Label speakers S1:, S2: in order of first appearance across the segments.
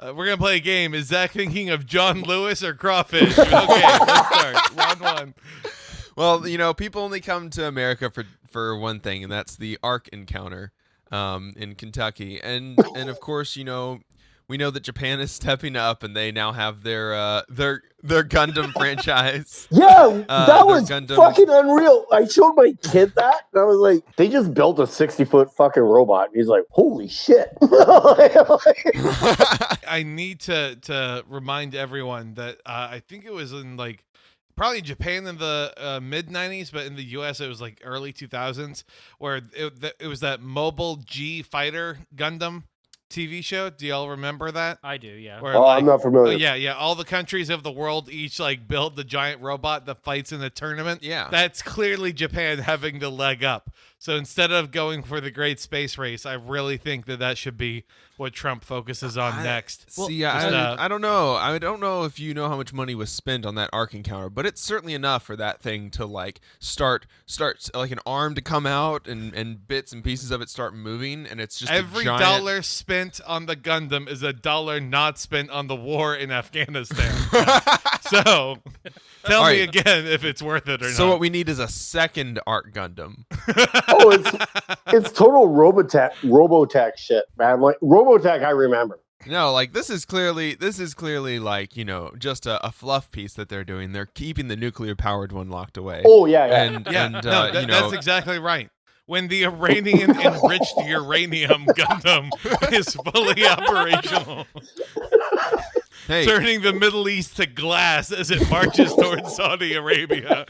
S1: We're going to play a game. Is Zach thinking of John Lewis or crawfish? Okay, let's start. Round one.
S2: Well, people only come to America for one thing, and that's the Ark encounter in Kentucky. And of course, we know that Japan is stepping up, and they now have their Gundam franchise.
S3: Yeah, that was
S2: Gundam.
S3: fucking unreal. I showed my kid that, and I was like, they just built a 60-foot fucking robot. And he's like, holy shit.
S1: I need to remind everyone that I think it was in probably Japan in the mid 90s, but in the US it was like early 2000s, where it was that Mobile G Fighter Gundam TV show. Do y'all remember that?
S4: I do, yeah.
S1: Where,
S3: I'm not familiar.
S1: Yeah. All the countries of the world each build the giant robot that fights in the tournament.
S2: Yeah.
S1: That's clearly Japan having the leg up. So instead of going for the great space race, I really think that should be what Trump focuses on next.
S2: I don't know. I don't know if you know how much money was spent on that Ark encounter, but it's certainly enough for that thing to start like an arm to come out and bits and pieces of it start moving, and it's just
S1: every dollar spent on the Gundam is a dollar not spent on the war in Afghanistan. So tell me again if it's worth it or not.
S2: So what we need is a second Ark Gundam.
S3: Oh, it's total Robotech shit, man. Like Robotech, I remember.
S2: No, this is clearly like, just a fluff piece that they're doing. They're keeping the nuclear powered one locked away.
S3: Oh yeah.
S1: That's exactly right. When the Iranian enriched uranium Gundam is fully operational.
S2: Hey.
S1: Turning the Middle East to glass as it marches towards Saudi Arabia.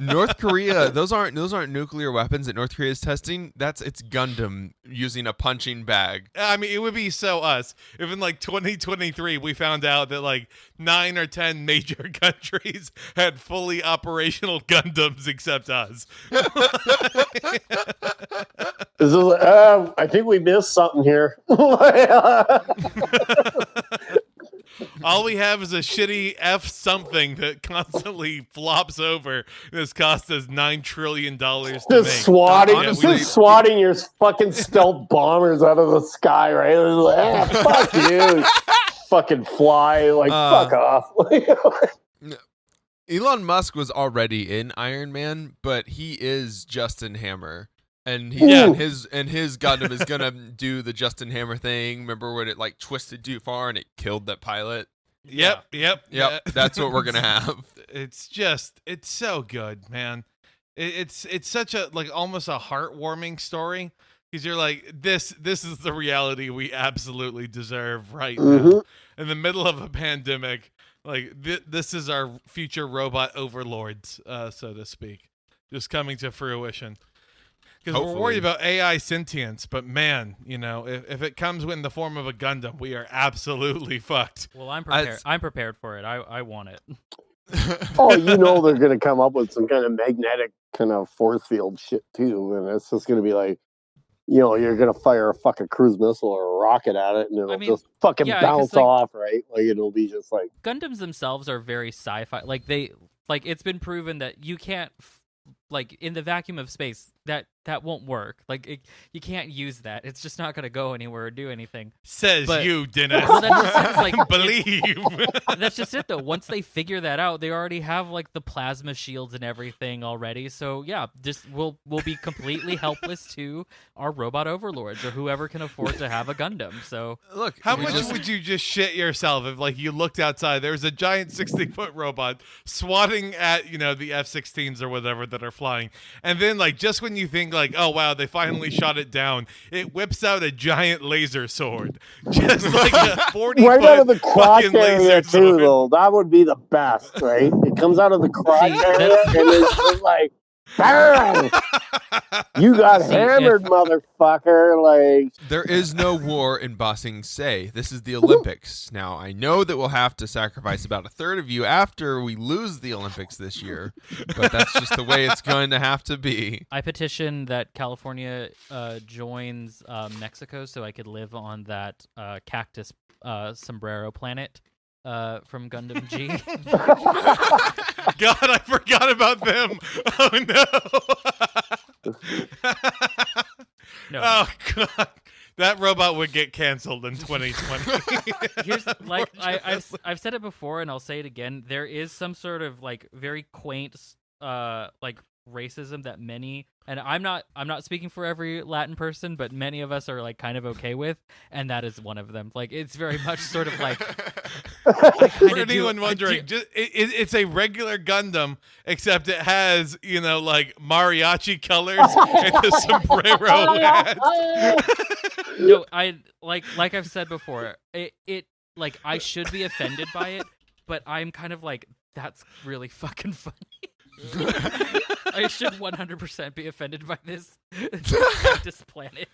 S2: North Korea, those aren't nuclear weapons that North Korea is testing. It's Gundam using a punching bag.
S1: I mean, it would be so us if in 2023 we found out that 9 or 10 major countries had fully operational Gundams except us.
S3: I think we missed something here.
S1: All we have is a shitty F something that constantly flops over. This cost us $9 trillion to make.
S3: Swatting your fucking stealth bombers out of the sky, right? It was fuck you, fucking fly, fuck off.
S2: Elon Musk was already in Iron Man, but he is Justin Hammer. And his Gundam is gonna do the Justin Hammer thing. Remember when it twisted too far and it killed that pilot?
S1: Yep.
S2: That's what we're gonna have.
S1: It's so good, man. It's such a almost a heartwarming story because you're this is the reality we absolutely deserve right now in the middle of a pandemic. This is our future robot overlords, so to speak, just coming to fruition. Because we're worried about AI sentience, but man, if it comes in the form of a Gundam, we are absolutely fucked.
S4: Well, I'm prepared. I'm prepared for it. I want it.
S3: Oh, they're gonna come up with some kind of magnetic kind of force field shit too, and it's just gonna be you're gonna fire a fucking cruise missile or a rocket at it, and it'll just fucking bounce off, right? It'll be just
S4: Gundams themselves are very sci-fi. It's been proven that you can't. In the vacuum of space, that won't work. You can't use that. It's just not going to go anywhere or do anything.
S1: Says you, Dennis.
S4: Well, that just
S1: believe.
S4: That's just it, though. Once they figure that out, they already have the plasma shields and everything already. So yeah, just we'll be completely helpless to our robot overlords or whoever can afford to have a Gundam. So
S2: look,
S1: how much would you just shit yourself if you looked outside, there was a giant 60-foot robot swatting at the F-16s or whatever that are flying, and then just when you think oh wow, they finally shot it down, it whips out a giant laser sword, just a 40-foot
S3: right out of the crotch area too,
S1: sword.
S3: though. That would be the best, right? It comes out of the crotch area and it's just bang! You got hammered, motherfucker.
S2: There is no war in Ba Sing Se. This is the Olympics. Now, I know that we'll have to sacrifice about a third of you after we lose the Olympics this year, but that's just the way it's going to have to be.
S4: I petition that California joins Mexico so I could live on that cactus sombrero planet from Gundam G.
S1: God, I forgot about them. Oh no.
S4: No.
S1: Oh God. that robot would get canceled in 2020.
S4: Here's like I've said it before and I'll say it again. There is some sort of like very quaint like racism that many, and I'm not speaking for every Latin person, but many of us are like kind of okay with, and that is one of them. Like it's very much sort of like
S1: for anyone wondering, it's a regular Gundam, except it has like mariachi colors and the sombrero hat.
S4: No, I like I've said before, it like I should be offended by it, but I'm kind of like, that's really fucking funny. I should 100% be offended by this cactus planet.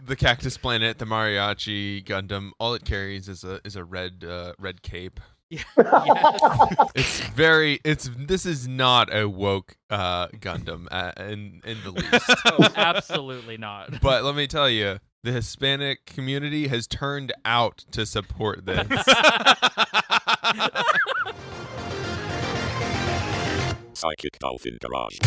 S2: The cactus planet, the mariachi Gundam, all it carries is a red cape.
S4: Yeah.
S2: Yes. This is not a woke Gundam in the least.
S4: Oh, absolutely not.
S2: But let me tell you, the Hispanic community has turned out to support this.
S5: Psychic Dolphin Garage.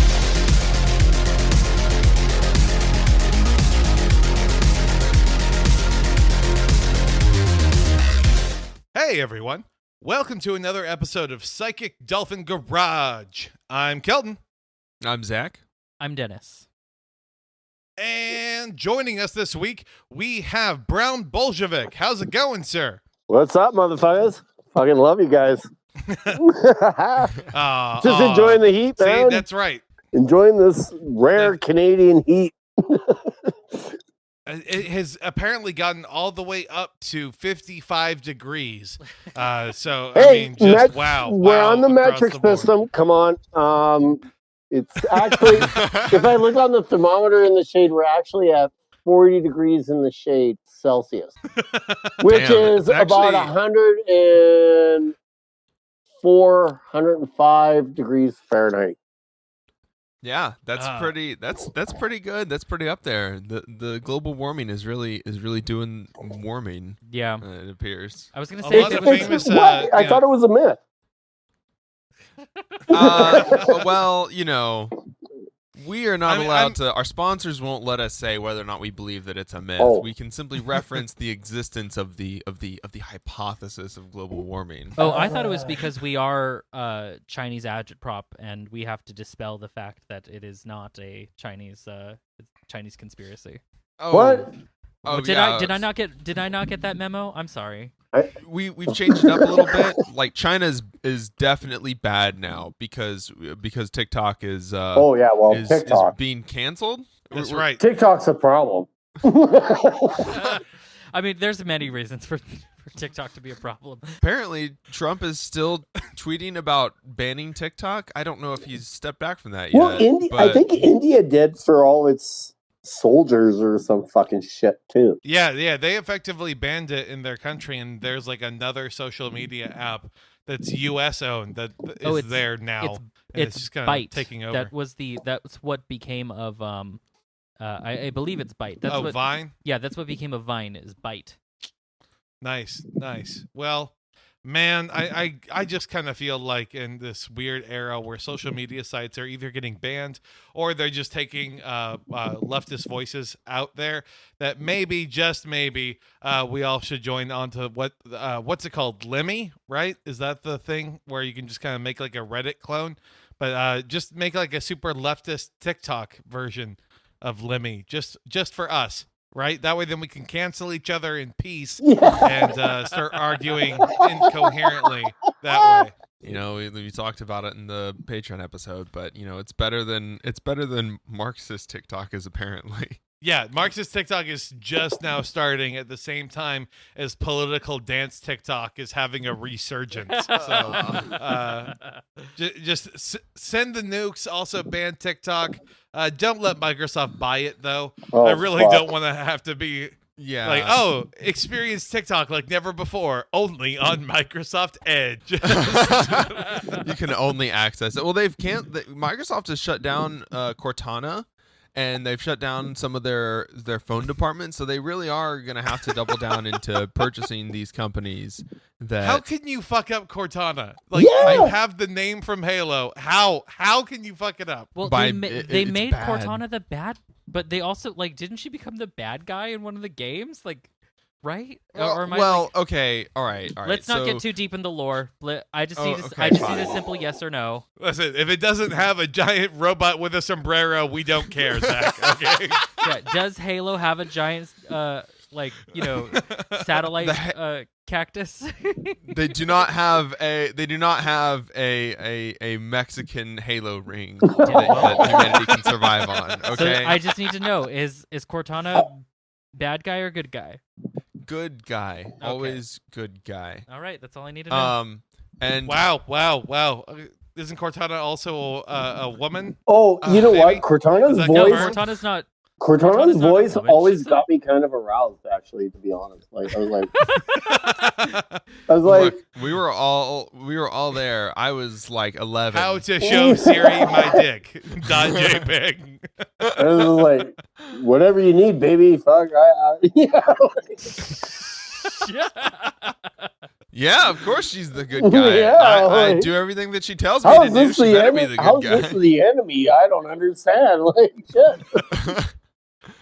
S1: Hey everyone, welcome to another episode of Psychic Dolphin Garage. I'm Kelton.
S2: I'm Zach.
S4: I'm Dennis.
S1: And joining us this week, we have Brown Bolshevik. How's it going, sir?
S3: What's up, motherfuckers? Fucking love you guys. Just enjoying the heat, man.
S1: See, that's right.
S3: Enjoying this rare Canadian heat.
S1: It has apparently gotten all the way up to 55 degrees. So,
S3: Hey,
S1: I mean, just wow.
S3: We're on the
S1: across
S3: metric
S1: the board.
S3: system. Come on. It's actually, if I look on the thermometer in the shade, we're actually at 40 degrees in the shade Celsius, which
S2: Damn,
S3: is
S2: it's actually-
S3: about 104, 105 degrees Fahrenheit.
S2: Yeah, that's pretty good. That's pretty up there. The global warming is really doing warming.
S4: Yeah.
S2: It appears.
S4: I was gonna
S1: A
S4: say
S1: lot
S4: if
S1: of
S4: it was-
S1: famous,
S3: What? I thought it was a myth.
S2: Well, we are not
S1: I'm-
S2: allowed to. Our sponsors won't let us say whether or not we believe that it's a myth.
S3: Oh.
S2: We can simply reference the existence of the hypothesis of global warming.
S4: Oh, I thought it was because we are Chinese agitprop, and we have to dispel the fact that it is not a Chinese conspiracy.
S2: Oh,
S3: What?
S2: Oh,
S4: did
S2: yeah.
S4: I not get that memo? I'm sorry.
S2: We've changed it up a little bit. Like China is definitely bad now because TikTok is
S3: Oh, yeah. Well,
S2: is
S3: TikTok.
S2: being canceled.
S1: That's right.
S3: TikTok's a problem.
S4: I mean, there's many reasons for TikTok to be a problem.
S2: Apparently, Trump is still tweeting about banning TikTok. I don't know if he's stepped back from that
S3: Well,
S2: yet.
S3: I think India did for all its soldiers or some fucking shit, too.
S1: Yeah, they effectively banned it in their country, and there's like another social media app that's U.S. owned that is there now. And
S4: It's
S1: just kind
S4: Byte.
S1: of taking over.
S4: That's what became of I believe it's Byte. That's what,
S1: Vine?
S4: Yeah, that's what became of Vine is Byte.
S1: Nice. Well, man, I just kind of feel like in this weird era where social media sites are either getting banned or they're just taking leftist voices out there, that maybe, just maybe, we all should join on to what's it called? Lemmy, right? Is that the thing where you can just kind of make like a Reddit clone? But just make like a super leftist TikTok version of Lemmy just for us. Right? That way then we can cancel each other in peace and start arguing incoherently that way.
S2: We talked about it in the Patreon episode, but it's better than Marxist TikTok is apparently.
S1: Yeah, Marxist TikTok is just now starting at the same time as political dance TikTok is having a resurgence. So just send the nukes. Also ban TikTok. Don't let Microsoft buy it, though.
S3: Oh,
S1: I really
S3: fuck.
S1: don't want to have to be
S2: Yeah.
S1: experience TikTok like never before, only on Microsoft Edge.
S2: You can only access it. Well, Microsoft has shut down Cortana. And they've shut down some of their phone departments, so they really are going to have to double down into purchasing these companies.
S1: How can you fuck up Cortana? Like,
S3: Yeah.
S1: I have the name from Halo. How can you fuck it up?
S4: Well,
S2: By-
S4: they
S2: it's
S4: made
S2: bad.
S4: Cortana the bad But they also like, didn't she become the bad guy in one of the games? Like, right?
S2: Well,
S4: or am I, like,
S2: okay, all right.
S4: let's not
S2: so,
S4: get too deep in the lore. I just
S2: Oh,
S4: need
S2: okay,
S4: I just need
S2: fine.
S4: a simple yes or no.
S1: Listen, if it doesn't have a giant robot with a sombrero, we don't care, Zach. Okay.
S4: Yeah, does Halo have a giant satellite cactus?
S2: They do not have a Mexican Halo ring that humanity can survive on.
S4: So
S2: Okay,
S4: I just need to know, is Cortana bad guy or good guy?
S2: good guy, always good guy.
S4: All right, that's all I need to know.
S2: And
S1: Wow. Isn't Cortana also a woman?
S3: Oh, you know
S1: maybe?
S3: what? Cortana's
S1: Is that
S4: No,
S3: voice.
S1: confirmed?
S4: Cortana's not.
S3: Cortana's
S4: not a
S3: voice
S4: woman,
S3: always
S4: she's a-
S3: got me kind of aroused, actually, to be honest. Like I was like,
S2: look, we were all there. I was like 11.
S1: How to show Siri my dick. .jpg.
S3: I was like, whatever you need, baby. Fuck,
S2: Yeah, of course she's the good guy.
S3: Yeah,
S2: I
S3: like-
S2: do everything that she tells me
S3: How
S2: to
S3: is
S2: do.
S3: this
S2: She
S3: the
S2: better be
S3: enemy?
S2: the
S3: How's
S2: good
S3: this
S2: guy.
S3: the enemy? I don't understand. Like shit.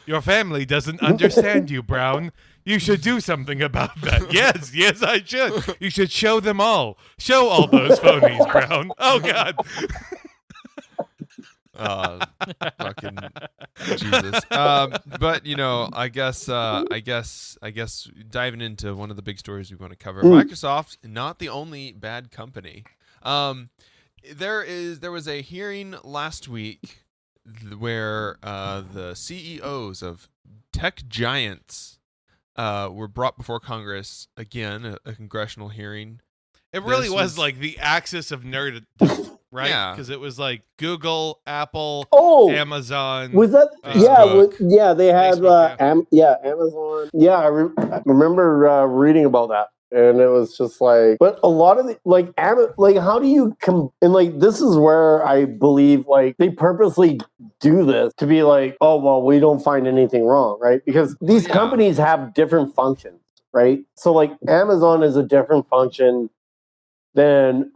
S1: Your family doesn't understand you, Brown. You should do something about that. Yes, I should. You should show them all. Show all those phonies, Brown. Oh, God.
S2: Fucking Jesus. But I guess diving into one of the big stories we want to cover. Microsoft, not the only bad company. There was a hearing last week where the CEOs of tech giants were brought before Congress again, a congressional hearing.
S1: It really
S2: This
S1: was
S2: was-
S1: like the axis of nerdom, right?
S2: Yeah.
S1: Because it was like Google, Apple,
S3: Oh,
S1: Amazon.
S3: was that?
S2: Facebook.
S3: They had
S1: Facebook,
S3: Amazon. Yeah, I remember reading about that, and it was just like, but a lot of the how do you and like this is where I believe like they purposely do this to be like, oh well, we don't find anything wrong, right? Because these companies have different functions, right? So like Amazon is a different function than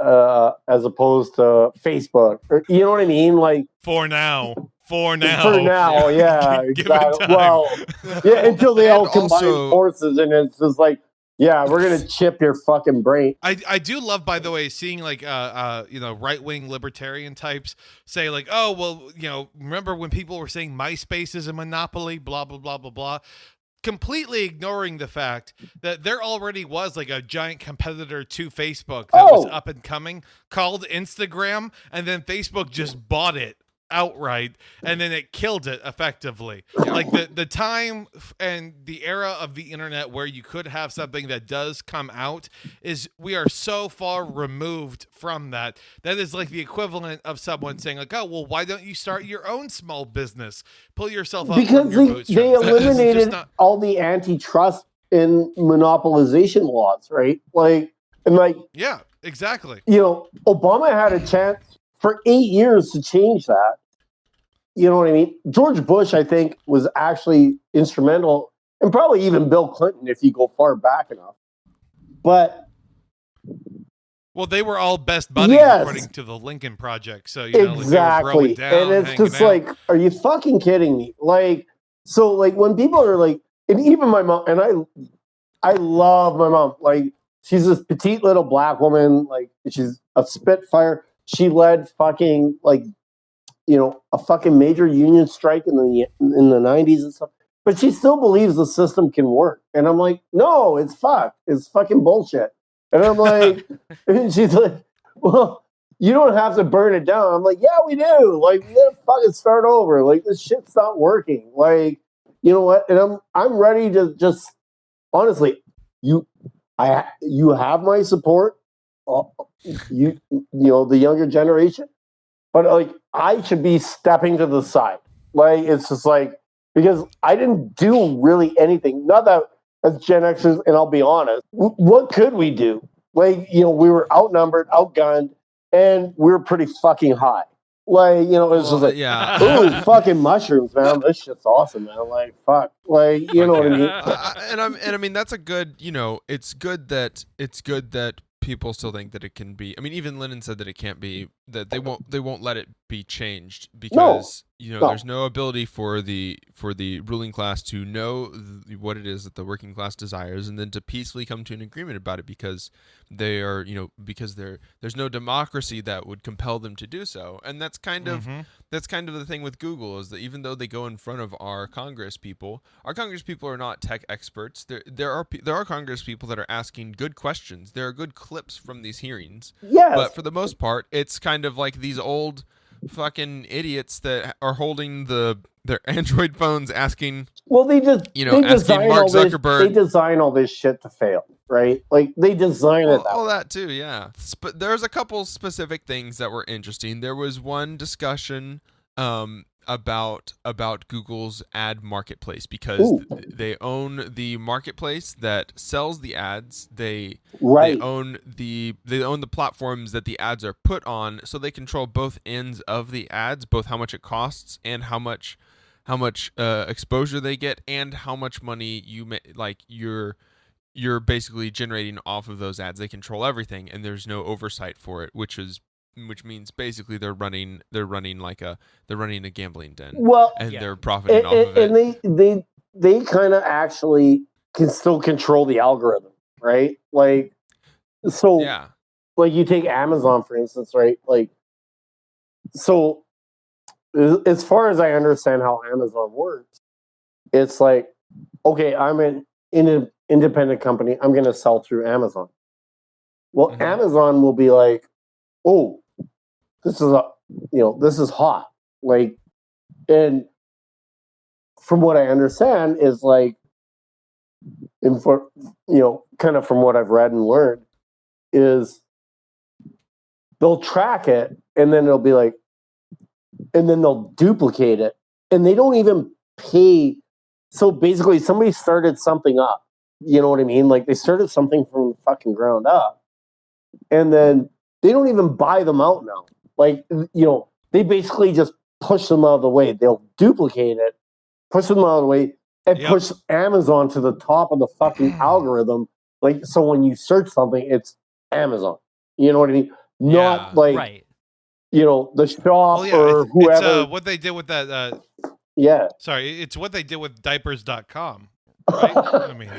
S3: as opposed to Facebook, you know what I mean? Like
S1: For now,
S3: yeah,
S1: Give it
S3: exactly.
S1: time.
S3: Well, yeah, until they all
S2: And
S3: combine
S2: also-
S3: forces, and it's just like, yeah, we're gonna chip your fucking brain.
S1: I do love, by the way, seeing like right wing libertarian types say like, oh well, remember when people were saying MySpace is a monopoly, blah blah blah blah blah, completely ignoring the fact that there already was like a giant competitor to Facebook that was up and coming called Instagram, and then Facebook just bought it outright, and then it killed it effectively. Like the time and the era of the internet where you could have something that does come out we are so far removed from that. That is like the equivalent of someone saying like, oh well, why don't you start your own small business, pull yourself up
S3: Because
S1: from your
S3: they
S1: bootstraps. That is just
S3: eliminated
S1: not-
S3: all the antitrust and monopolization laws, right? Like, and like,
S1: yeah, exactly.
S3: Obama had a chance for 8 years to change that. You know what I mean? George Bush, I think, was actually instrumental, and probably even Bill Clinton if you go far back enough. But
S1: Well, they were all best buddies
S3: Yes.
S1: according to the Lincoln Project. So
S3: exactly,
S1: like they were broing down,
S3: and it's just
S1: hanging out.
S3: like, are you fucking kidding me? Like, so like when people are like, and even my mom, and I love my mom. Like, she's this petite little black woman. Like, she's a spitfire. She led fucking like, a fucking major union strike in the 90s and stuff. But she still believes the system can work. And I'm like, no, it's fucked. It's fucking bullshit. And I'm like, and she's like, well, you don't have to burn it down. I'm like, yeah, we do. Like, we gotta fucking start over. Like, this shit's not working. Like, you know what? And I'm ready to just, honestly, you have my support. The younger generation. But like, I should be stepping to the side. Like, it's just like, because I didn't do really anything. Not that as Gen Xers, and I'll be honest, what could we do? Like, we were outnumbered, outgunned, and we were pretty fucking high. Like, it was just like, ooh, fucking mushrooms, man. This shit's awesome, man. Like, fuck. Like, you know what I mean?
S2: And I mean, that's a good, it's good that people still think that it can be. I mean, even Lennon said that it can't be that they won't let it be changed because there's no ability for the ruling class to know what it is that the working class desires and then to peacefully come to an agreement about it because they are because there's no democracy that would compel them to do so. And that's kind of the thing with Google, is that even though they go in front of our Congress people are not tech experts. There are Congress people that are asking good questions. There are good clips from these hearings.
S3: Yes.
S2: But for the most part, it's kind of like these old fucking idiots that are holding their Android phones asking.
S3: Well, they
S2: asking Mark Zuckerberg.
S3: They design all this shit to fail, right? Like they design it.
S2: All that too, yeah. But there's a couple specific things that were interesting. There was one discussion about Google's ad marketplace because they own the marketplace that sells the ads. They own the platforms that the ads are put on, so they control both ends of the ads, both how much it costs and how much exposure they get and how much money you're basically generating off of those ads. They control everything and there's no oversight for it, which means basically they're running a gambling den.
S3: Well,
S2: and they're profiting off of it.
S3: And they kind of actually can still control the algorithm, right? Like, so like you take Amazon for instance, right? Like, so as far as I understand how Amazon works, it's like, okay, I'm an independent company. I'm going to sell through Amazon. Well, Amazon will be like, oh, this is hot. Like, and from what I understand is like, and for, kind of from what I've read and learned is they'll track it and then it'll be like, and then they'll duplicate it and they don't even pay. So basically somebody started something up, you know what I mean? Like they started something from the fucking ground up and then they don't even buy them out now. Like, they basically just push them out of the way. They'll duplicate it, push them out of the way, and push Amazon to the top of the fucking algorithm. Like, so when you search something, it's Amazon. You know what I mean? Not like, the shop or whoever.
S1: It's what they did with that. Sorry, it's what they did with diapers.com. Right? I mean,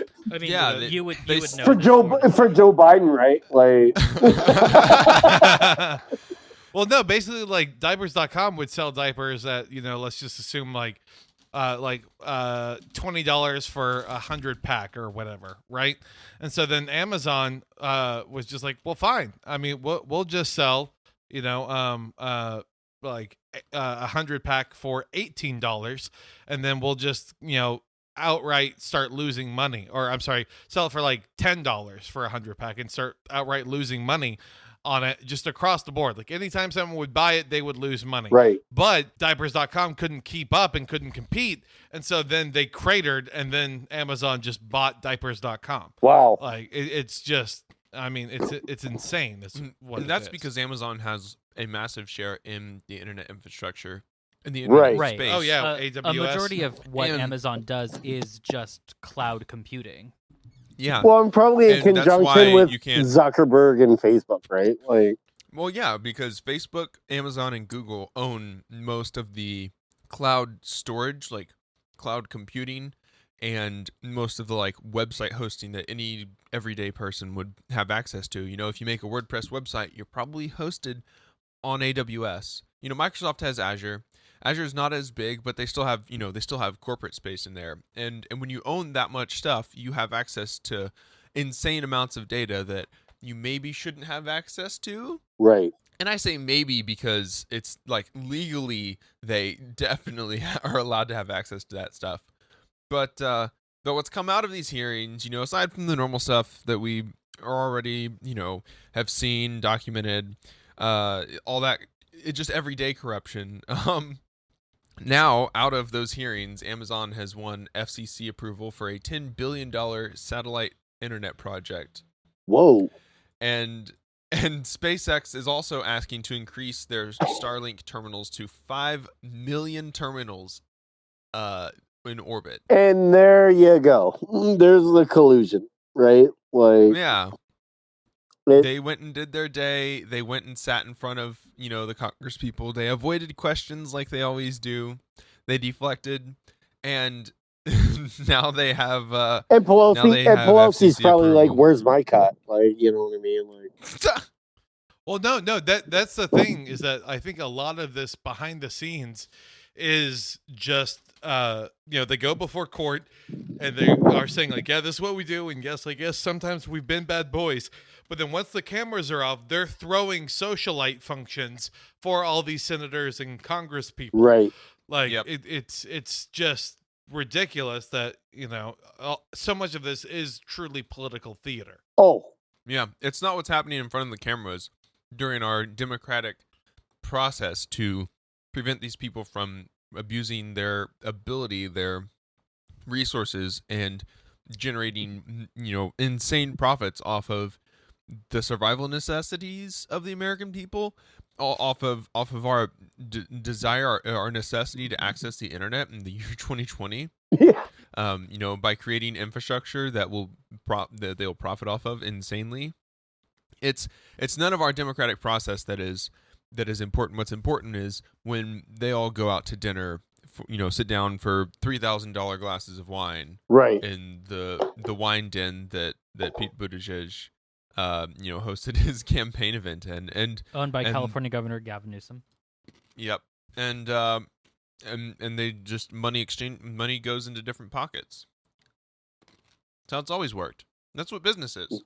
S4: you would know
S3: for Joe Biden, right? Like,
S1: well, no, basically, like diapers.com would sell diapers at let's just assume like $20 for 100 pack or whatever, right? And so then Amazon was just like, well, fine. I mean, we'll just sell like 100 pack for $18, and then we'll just outright start losing money, or I'm sorry, sell it for like $10 for 100 pack and start outright losing money on it just across the board. Like anytime someone would buy it, they would lose money.
S3: Right.
S1: But diapers.com couldn't keep up and couldn't compete. And so then they cratered and then Amazon just bought diapers.com.
S3: Wow.
S1: Like it's just, I mean, it's insane.
S2: That's because Amazon has a massive share in the internet infrastructure. In the internet space.
S1: Oh yeah, AWS.
S4: A majority of what Amazon does is just cloud computing.
S2: Yeah.
S3: Well, and probably in conjunction with Zuckerberg and Facebook, right? Like,
S2: well, yeah, because Facebook, Amazon, and Google own most of the cloud storage, like cloud computing, and most of the like website hosting that any everyday person would have access to. If you make a WordPress website, you're probably hosted on AWS. Microsoft has Azure. Azure is not as big, but they still have, corporate space in there. And when you own that much stuff, you have access to insane amounts of data that you maybe shouldn't have access to.
S3: Right.
S2: And I say maybe because it's like legally they definitely are allowed to have access to that stuff. But what's come out of these hearings, aside from the normal stuff that we are already, have seen, documented, all that, it's just everyday corruption. Now, out of those hearings, Amazon has won FCC approval for a $10 billion satellite internet project.
S3: Whoa.
S2: And SpaceX is also asking to increase their Starlink terminals to 5 million terminals in orbit.
S3: And there you go. There's the collusion, right? Like,
S2: yeah. They went and did their day. They went and sat in front of, the Congress people. They avoided questions like they always do. They deflected, and now they have.
S3: And Pelosi's probably
S2: approval.
S3: like, "Where's my cut?" Like, you know what I mean? Like,
S1: well, no. That's the thing, is that I think a lot of this behind the scenes is just they go before court and they are saying like, yeah, this is what we do, and yes, I guess sometimes we've been bad boys, but then once the cameras are off, they're throwing socialite functions for all these senators and Congress people.
S3: right?
S1: Like,
S2: Yep.
S1: it's just ridiculous that so much of this is truly political theater.
S3: Oh,
S2: Yeah, it's not what's happening in front of the cameras during our democratic process to prevent these people from abusing their ability, their resources, and generating, insane profits off of the survival necessities of the American people, off of our desire, our necessity to access the internet in the year 2020.
S3: yeah.
S2: By creating infrastructure that that they'll profit off of insanely. It's none of our democratic process that is important. What's important is when they all go out to dinner, sit down for $3,000 glasses of wine,
S3: Right.
S2: in the wine den that Pete Buttigieg, hosted his campaign event and
S4: Owned by California Governor Gavin Newsom.
S2: Yep, and they just money goes into different pockets. That's how it's always worked. That's what business is.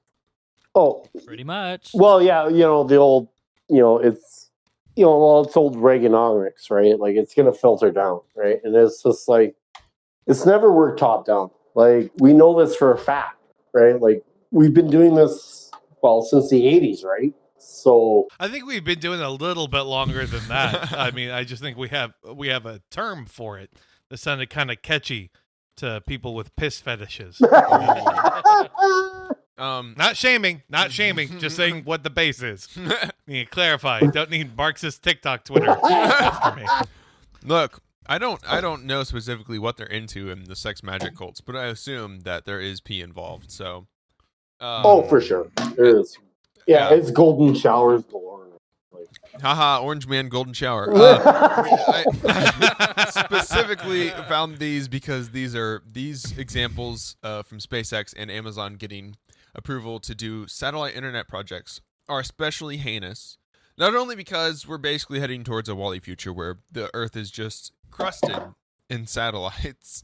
S3: Oh,
S4: Pretty much.
S3: well, yeah. The old, it's, it's old Reaganomics, right? Like, it's gonna filter down, right? And it's just like, it's never worked top down. Like, we know this for a fact, right? Like, we've been doing this since the 80s, right? So
S1: I think we've been doing it a little bit longer than that. I mean, I just think we have a term for it that sounded kind of catchy to people with piss fetishes. Not shaming, just saying what the base is. Need to clarify. Don't need Marxist TikTok Twitter after me.
S2: Look, I don't know specifically what they're into in the sex magic cults, but I assume that there is pee involved. So,
S3: for sure, there is. Yeah, it's golden showers galore.
S2: Haha, Orange Man Golden Shower. I specifically found these because these examples from SpaceX and Amazon getting approval to do satellite internet projects are especially heinous. Not only because we're basically heading towards a Wall-E future where the Earth is just crusted in satellites.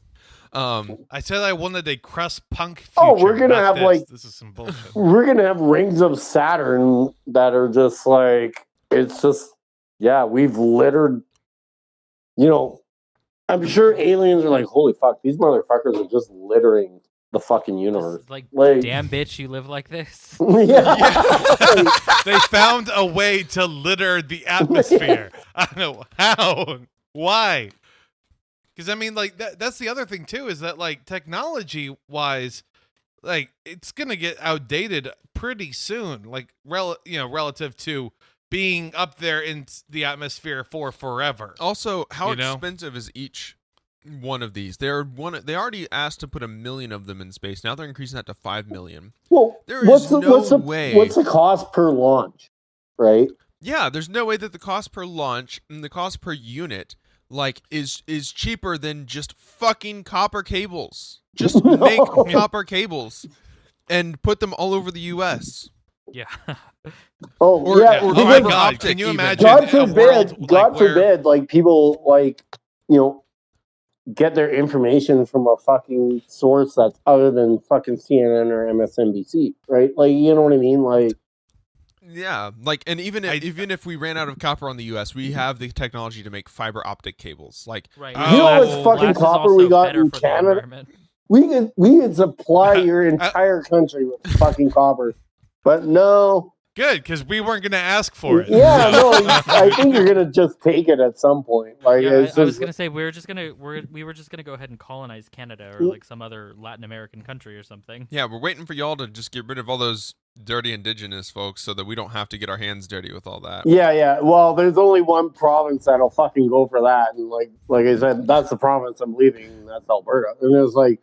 S1: I said I wanted a crust punk future.
S3: Oh, we're gonna have
S1: this is some bullshit.
S3: We're gonna have rings of Saturn that are just like, it's just, yeah, we've littered. I'm sure aliens are like, holy fuck, these motherfuckers are just littering the fucking universe.
S4: Like, damn bitch, you live like this.
S3: Yeah.
S1: They found a way to litter the atmosphere. I don't know how, why. Because I mean, like, that's the other thing too, is that, like, technology wise, like, it's gonna get outdated pretty soon. Like, relative to being up there in the atmosphere for forever.
S2: Also, how expensive is each one of these? They already asked to put 1 million of them in space. Now they're increasing that to 5 million.
S3: Well,
S2: what's the
S3: cost per launch, right?
S2: Yeah, there's no way that the cost per launch and the cost per unit is cheaper than just fucking copper cables. Just make copper cables and put them all over the U.S.
S4: Yeah.
S3: Or
S1: my God, can you imagine?
S3: God forbid, like, people, like, get their information from a fucking source that's other than fucking CNN or MSNBC, right? Like, you know what I mean? Like,
S2: yeah, like, and even if we ran out of copper on the U.S., we have the technology to make fiber optic cables. Like,
S4: right.
S3: How much fucking copper we got in Canada? We could supply your entire country with fucking copper, but no.
S1: Good, because we weren't going to ask for it.
S3: Yeah, no, I think you're gonna just take it at some point. Like,
S4: I was gonna say we were just gonna go ahead and colonize Canada or like some other Latin American country or something.
S2: Yeah, we're waiting for y'all to just get rid of all those dirty indigenous folks so that we don't have to get our hands dirty with all that.
S3: Yeah. Well, there's only one province that'll fucking go for that, and like I said, that's the province I'm leaving. That's Alberta, and it's like,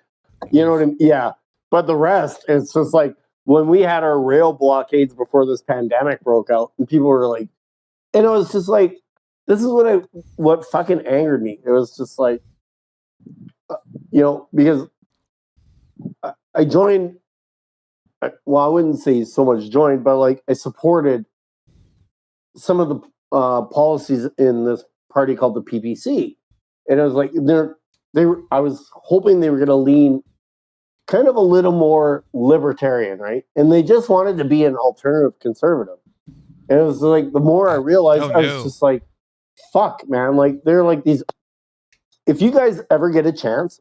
S3: you know what I mean? Yeah, but the rest, it's just like, when we had our rail blockades before this pandemic broke out, and people were like, and it was just like, this is what fucking angered me. It was just like, because I joined. Well, I wouldn't say so much joined, but like I supported some of the policies in this party called the PPC, and it was like I was hoping they were going to lean kind of a little more libertarian, right? And they just wanted to be an alternative conservative. And it was like the more I realized, I was just like, fuck, man. Like they're like these. If you guys ever get a chance,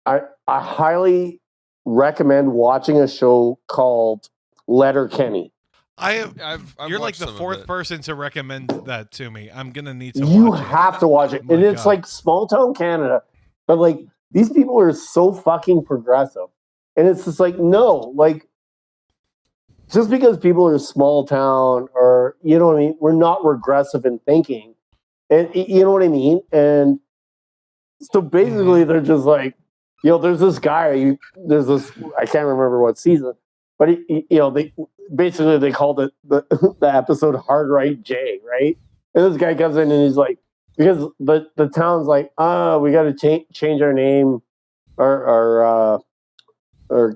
S3: I highly recommend watching a show called Letterkenny.
S1: You're like the fourth person to recommend that to me. I'm gonna need to.
S3: You have to watch it, and it's like small town Canada, but like these people are so fucking progressive, and it's just like no, like just because people are small town or you know what I mean, we're not regressive in thinking, and you know what I mean, and so basically they're just like. There's this guy. I can't remember what season, but they basically called it the episode "Hard Right J," right? And this guy comes in and he's like, because the town's like, we got to change our name, our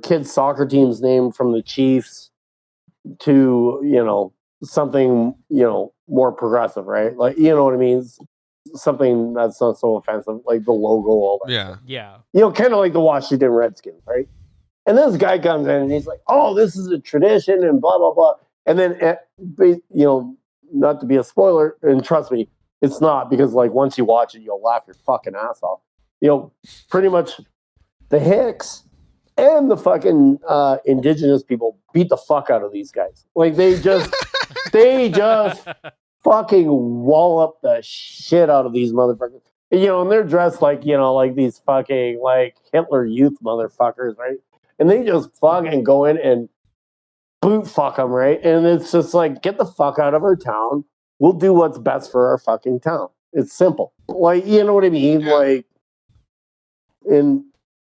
S3: kids' soccer team's name from the Chiefs to something more progressive, right? Like you know what I mean. Something that's not so offensive, like the logo, all that.
S4: Yeah.
S3: Kind of like the Washington Redskins, right? And this guy comes in and he's like, "Oh, this is a tradition," and blah blah blah. And then, not to be a spoiler, and trust me, it's not because like once you watch it, you'll laugh your fucking ass off. Pretty much the Hicks and the fucking indigenous people beat the fuck out of these guys. Like they just fucking wallop the shit out of these motherfuckers. And they're dressed like, like these fucking like Hitler Youth motherfuckers, right? And they just fucking go in and boot fuck them, right? And it's just like, get the fuck out of our town. We'll do what's best for our fucking town. It's simple. Like, you know what I mean? Yeah. Like, and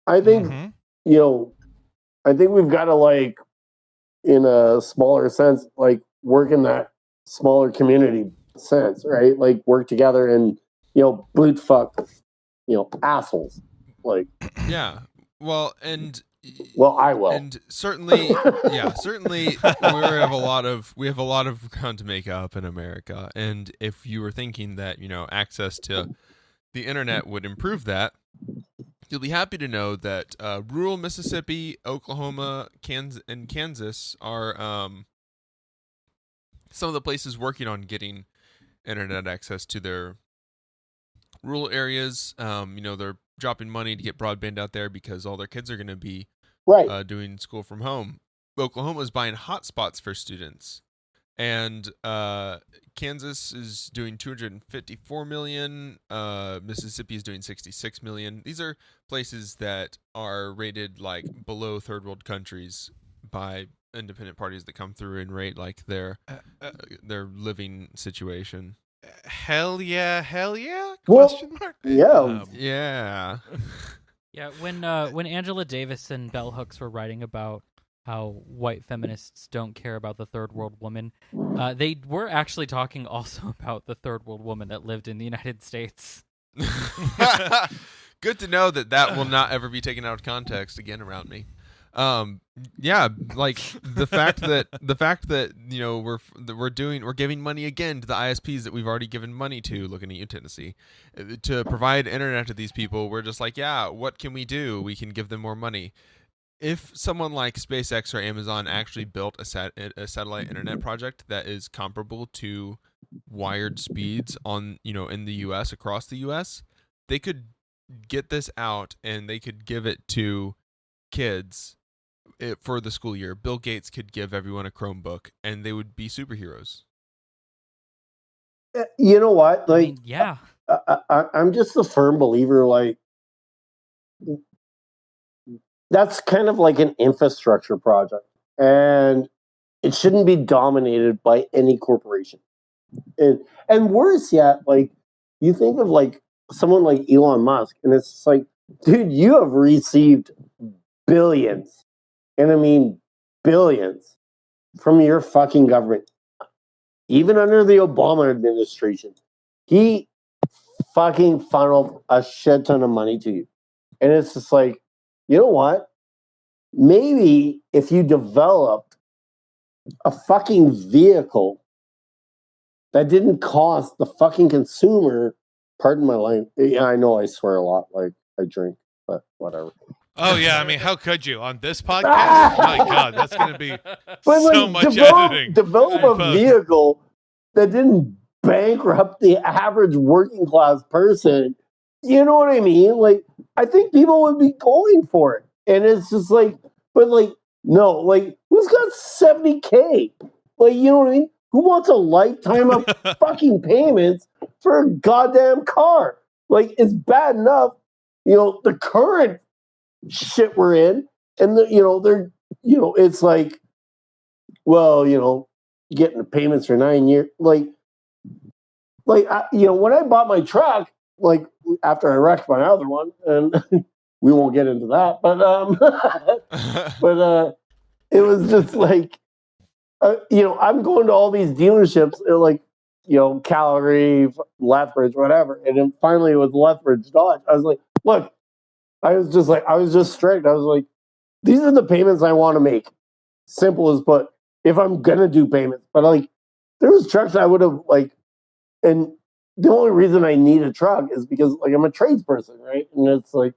S3: I think, I think we've got to like, in a smaller sense, like work in that smaller community sense, right? Like work together and boot fuck assholes. Like I will.
S2: And certainly we have a lot of ground to make up in America. And if you were thinking that, access to the internet would improve that, you'll be happy to know that rural Mississippi, Oklahoma, and Kansas are some of the places working on getting internet access to their rural areas. They're dropping money to get broadband out there because all their kids are going to be doing school from home. Oklahoma is buying hotspots for students, and Kansas is doing $254 million. Mississippi is doing $66 million. These are places that are rated like below third world countries by independent parties that come through and rate like their living situation.
S1: Hell yeah!
S3: Well,
S1: question mark.
S2: Yeah.
S4: Yeah. When Angela Davis and Bell Hooks were writing about how white feminists don't care about the third world woman, they were actually talking also about the third world woman that lived in the United States.
S2: Good to know that will not ever be taken out of context again around me. Like the fact that we're giving money again to the ISPs that we've already given money to. Looking at you, Tennessee, to provide internet to these people. We're just like, what can we do? We can give them more money. If someone like SpaceX or Amazon actually built a satellite internet project that is comparable to wired speeds on in the U.S. across the U.S., they could get this out and they could give it to kids for the school year. Bill Gates could give everyone a Chromebook and they would be superheroes.
S3: You know what? Like,
S4: I mean, yeah.
S3: I'm just a firm believer, like, that's kind of like an infrastructure project. And it shouldn't be dominated by any corporation. And worse yet, like, you think of like someone like Elon Musk, and it's like, dude, you have received billions, and I mean billions from your fucking government. Even under the Obama administration, he fucking funneled a shit ton of money to you. And it's just like, you know what? Maybe if you developed a fucking vehicle that didn't cost the fucking consumer, pardon my language. Yeah, I know I swear a lot, like I drink, but whatever.
S1: Oh yeah, I mean, how could you on this podcast? My God, that's gonna be
S3: But
S1: so
S3: like,
S1: much editing.
S3: develop a
S1: But-
S3: vehicle that didn't bankrupt the average working class person. You know what I mean? Like, I think people would be going for it. And it's just like, but like, no, like, who's got 70K? Like, you know what I mean? Who wants a lifetime of fucking payments for a goddamn car? Like, it's bad enough, you know, the current shit we're in, and it's like, well, you know, getting the payments for 9 years, like when I bought my truck, like after I wrecked my other one, and we won't get into that, but it was just like, I'm going to all these dealerships, like, Calgary, Lethbridge, whatever, and then finally with Lethbridge Dodge, I was like, look. I was just strict. I was like, these are the payments I want to make. Simple as put. If I'm gonna do payments, but like, there was trucks I would have like, and the only reason I need a truck is because like I'm a tradesperson, right? And it's like,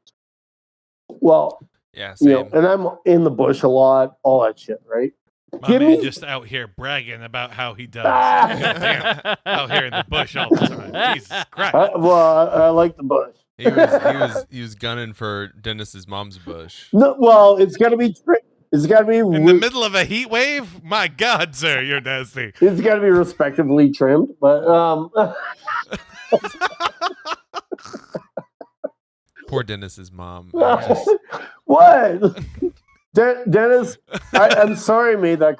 S3: well,
S2: Yeah, same.
S3: and I'm in the bush a lot, all that shit, right?
S1: My man just out here bragging about how he does. Goddamn, out here in the bush all the time. Jesus Christ.
S3: I like the bush.
S2: He was gunning for Dennis's mom's bush.
S3: No, well, it's gotta be. It's gotta be
S1: in the middle of a heat wave. My God, sir, you're nasty.
S3: It's gotta be respectively trimmed, but
S2: Poor Dennis's mom.
S3: What? Dennis, I'm sorry I made that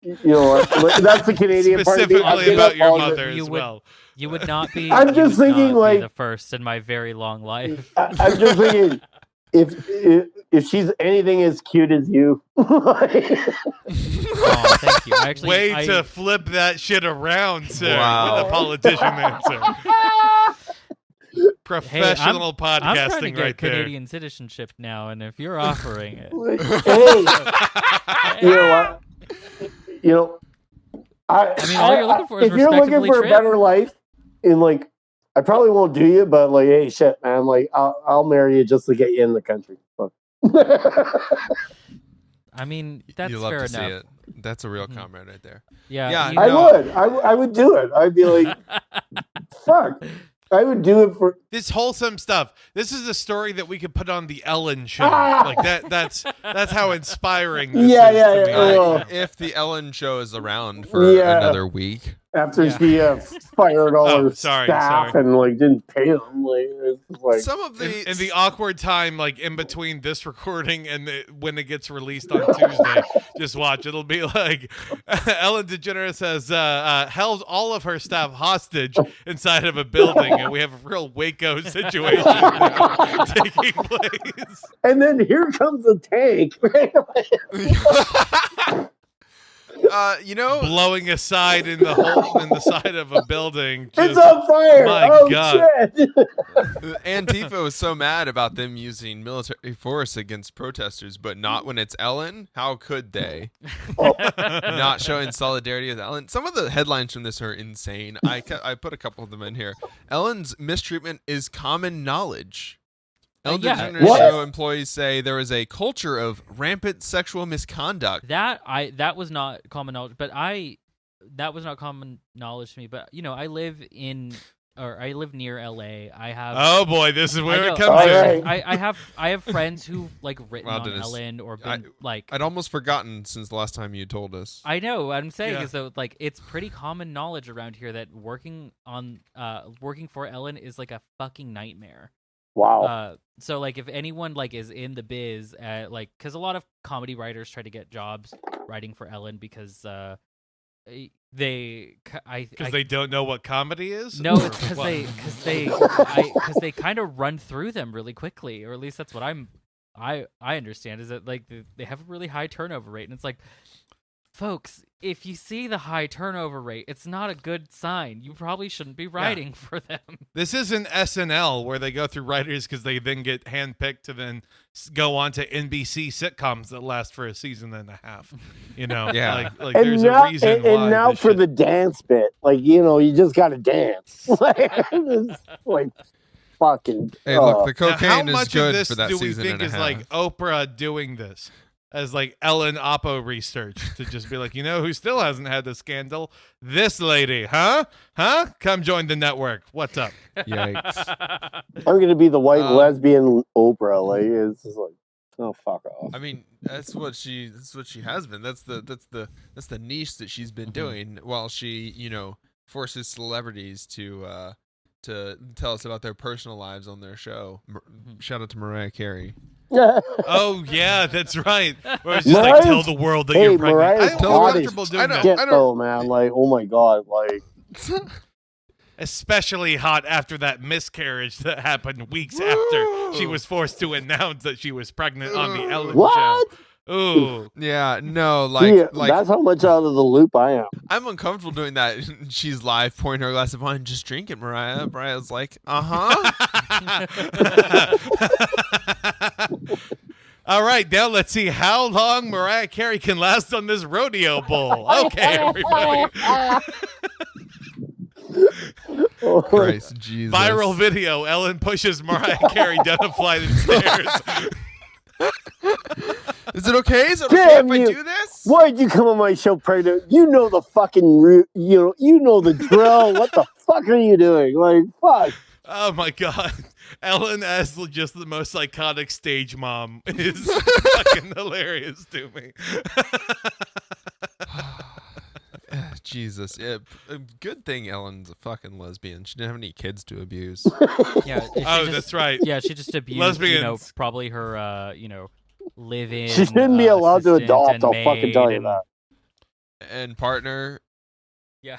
S3: you know what? That's the Canadian part.
S1: Specifically about your mother as well.
S4: You would not be.
S3: I'm just thinking, like,
S4: the first in my very long life.
S3: I'm just thinking, if she's anything as cute as you,
S4: Oh, thank you. Actually,
S1: way to flip that shit around, sir.
S2: Wow.
S1: With a politician answer. Professional
S4: I'm trying to
S1: podcasting
S4: get
S1: right there.
S4: Canadian citizenship now, and if you're offering it,
S3: hey, you know what?
S4: I mean, all you're looking for is
S3: if you're looking
S4: respectably
S3: for a
S4: trimmed.
S3: better life, and like, I probably won't do you, but like, hey, shit, man, like, I'll marry you just to get you in the country.
S4: I mean, that's
S2: you love
S4: fair
S2: to
S4: enough.
S2: see it. That's a real comrade right there.
S4: Yeah,
S2: Yeah,
S4: you
S3: I
S4: know-
S3: would. I would do it. I'd be like, fuck. I would do it for.
S1: This wholesome stuff. This is a story that we could put on the Ellen show.
S3: Ah!
S1: Like that's how inspiring this
S3: Yeah,
S1: is
S3: yeah,
S1: to
S3: yeah.
S1: me.
S3: Oh.
S2: If the Ellen show is around for another week.
S3: After she fired all
S1: Oh,
S3: her
S1: sorry.
S3: staff and like didn't pay them, like, it's just like
S2: Some of the
S1: In the awkward time, like in between this recording and when it gets released on Tuesday, just watch. It'll be like Ellen DeGeneres has held all of her staff hostage inside of a building, and we have a real Waco situation now taking place.
S3: and then here comes the tank.
S1: Blowing aside in the hole in the side of a building.
S3: It's
S1: Just,
S3: on fire!
S1: my
S3: Oh
S1: God.
S3: shit!
S2: Antifa was so mad about them using military force against protesters, but not when it's Ellen. How could they? Not showing solidarity with Ellen. Some of the headlines from this are insane. I put a couple of them in here. Ellen's mistreatment is common knowledge. Ellen
S4: yeah.
S2: DeGeneres
S3: What?
S2: show employees say there is a culture of rampant sexual misconduct.
S4: that was not common knowledge, but that was not common knowledge to me. But I live near LA. I have.
S1: oh boy, this is where
S4: I
S1: it
S4: know.
S1: comes
S3: All
S1: in.
S3: right.
S4: I have friends who like written
S2: Wow,
S4: on
S2: Dennis.
S4: Ellen or been like.
S2: I'd almost forgotten since the last time you told us.
S4: I know what I'm saying
S1: Yeah.
S4: is that like it's pretty common knowledge around here that working for Ellen is like a fucking nightmare.
S3: Wow.
S4: So like if anyone like is in the biz, like because a lot of comedy writers try to get jobs writing for Ellen because they
S1: don't know what comedy is.
S4: no,
S1: Or
S4: it's because
S1: what?
S4: they kind of run through them really quickly, or at least that's what I'm I understand is that like they have a really high turnover rate, and it's like, folks, if you see the high turnover rate, it's not a good sign. You probably shouldn't be writing for them.
S1: This isn't SNL where they go through writers because they then get handpicked to then go on to NBC sitcoms that last for a season and a half. You know,
S2: Yeah.
S1: like there's a reason why.
S3: And now
S1: this
S3: for
S1: shit-
S3: the dance bit, like you just got to dance. It's like fucking.
S2: Hey, look, the
S1: Now, how
S2: cocaine is
S1: much of
S2: good
S1: this
S2: for that
S1: do we
S2: season
S1: think
S2: and a
S1: is
S2: half.
S1: like Oprah doing this as like Ellen Oppo research to just be like, you know who still hasn't had the scandal? This lady, huh? Come join the network. What's up?
S2: Yikes.
S3: I'm gonna be the white lesbian Oprah. Like it's just like, oh fuck off.
S2: I mean, that's what she has been. That's the niche that she's been doing while she, forces celebrities to tell us about their personal lives on their show. Shout out to Mariah Carey.
S1: Oh yeah, that's right. Or it's just like
S3: Mariah's-
S1: tell the world that
S3: Hey,
S1: you're pregnant. I
S3: Mariah's
S1: don't feel
S3: hot as
S1: comfortable doing that.
S3: shit though, man. Like, oh my god, like.
S1: Especially hot after that miscarriage that happened weeks after she was forced to announce that she was pregnant on the Ellen
S3: What?
S1: show. Ooh.
S2: Yeah, no,
S3: See,
S2: like
S3: that's how much out of the loop I am.
S2: I'm uncomfortable doing that. She's live, pouring her a glass of wine, just drink it, Mariah. Mariah's like,
S1: All right, now let's see how long Mariah Carey can last on this rodeo bull. Okay, everybody.
S2: Christ, Jesus.
S1: Viral video. Ellen pushes Mariah Carey down a flight of stairs.
S2: Is it okay? Is it okay
S3: Damn
S2: if
S3: you.
S2: I do this?
S3: Why'd you come on my show pregnant? You know the fucking you know the drill. What the fuck are you doing? Like, fuck.
S1: Oh my god. Ellen as just the most iconic stage mom is fucking hilarious to me.
S2: Jesus. Yeah, good thing Ellen's a fucking lesbian. She didn't have any kids to abuse.
S4: Yeah.
S1: That's right.
S4: Yeah, she just abused,
S1: Lesbians.
S4: probably her, live-in.
S3: She shouldn't be allowed to
S4: assistant
S3: adopt.
S4: and
S3: I'll fucking
S4: maid
S3: tell you
S4: and-
S3: that.
S2: And partner,
S4: Yeah.